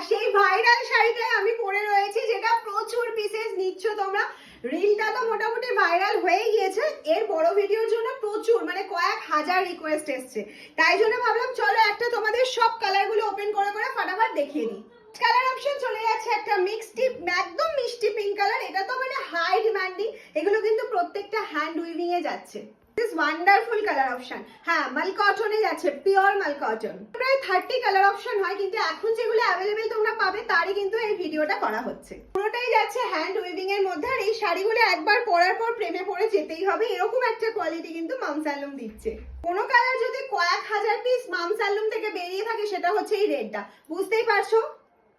সেই ভাইরাল শাড়িটাই আমি পরে রয়েছি, যেটা প্রচুর পিসেস নিচ্ছ তোমরা। রিলটা তো মোটামুটি ভাইরাল হয়ে গিয়েছে, এর বড় ভিডিওর জন্য প্রচুর মানে কয়েক হাজার রিকোয়েস্ট এসছে, তাই জন্য ভাবলাম চলো একটা তোমাদের সব কালারগুলো ওপেন করে করে ফাটাফাট দেখিয়ে দিই। কালার অপশন চলে যাচ্ছে একটা মিক্সড একদম মিষ্টি পিঙ্ক কালার, এটা তো মানে হাই ডিমান্ডিং, এগুলো কিন্তু প্রত্যেকটা হ্যান্ড উইভিং এ যাচ্ছে। দিস ওয়ান্ডারফুল কালার অপশন, হ্যাঁ মাল কটনে যাচ্ছে, পিওর মাল কটন। প্রায় 30 কালার অপশন হয়, কিন্তু এখন যেগুলো অ্যাভেলেবেল তোমরা পাবে তারই কিন্তু এই ভিডিওটা করা হচ্ছে। পুরোটাই যাচ্ছে হ্যান্ড উইভিং এর মধ্যে, আর এই শাড়িগুলো একবার পরার পর প্রেমে পড়ে যেতেই হবে, এরকম একটা কোয়ালিটি কিন্তু মামসালুম দিচ্ছে। কোনো কালার যদি কয়েক হাজার পিস মামসালুম থেকে বেরিয়ে থাকে সেটা হচ্ছে এই রেডটা, বুঝতেই পারছো।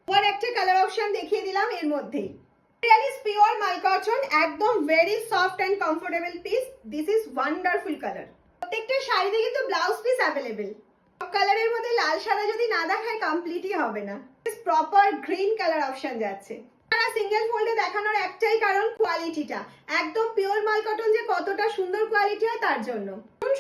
আর একটা কালার অপশন দেখিয়ে দিলাম এর মধ্যেই। Really is pure mal cotton, একদম very soft and comfortable piece. This is wonderful color. প্রত্যেকটা শাড়িতে কিন্তু ব্লাউজ পিস अवेलेबल। সব কালারের মধ্যে লাল সাদা যদি না দেখায় কমপ্লিটই হবে না। This proper green colour option যাচ্ছে। আর সিঙ্গেল ফোল্ডে দেখানোর একটাই কারণ কোয়ালিটিটা, একদম পিওর মাল কটন যে কতটা সুন্দর কোয়ালিটি হয় তার জন্য।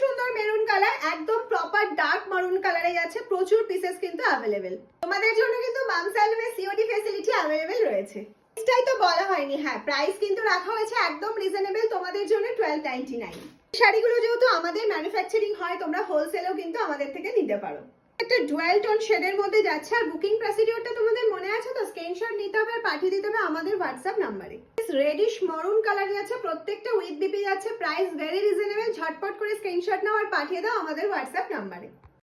সুন্দর মেরুন কালার, একদম প্রপার ডার্ক মারুন কালারে যাচ্ছে, প্রচুর পিসেস কিন্তু अवेलेबल। তোমাদের জন্য কিন্তু মামসালুমে সিওডি ফ্যাসিলিটি अवेलेबल রয়েছে। প্রাইসটাই তো বলা হয়নি, হ্যাঁ প্রাইস কিন্তু রাখা হয়েছে একদম রিজনেবল তোমাদের জন্য 1299। শাড়িগুলো যেহেতু আমাদের ম্যানুফ্যাকচারিং হয়, তোমরা হোলসেলও কিন্তু আমাদের থেকে নিতে পারো। একটা ডুয়াল টোন শেডের মধ্যে যাচ্ছে, আর বুকিং প্রসিডিওরটা তোমাদের মনে আছে তো, স্ক্রিনশট নিতে হবে আর পাঠিয়ে দিতে হবে আমাদের হোয়াটসঅ্যাপ নাম্বারে। রেডিশ মরুন কালার যাচ্ছে, প্রত্যেকটা উইথ বিপি যাচ্ছে, প্রাইস ভেরি রিজনেবল। ঝটপট করে স্ক্রিনশট নাও আর পাঠিয়ে দাও আমাদের হোয়াটসঅ্যাপ নাম্বারে।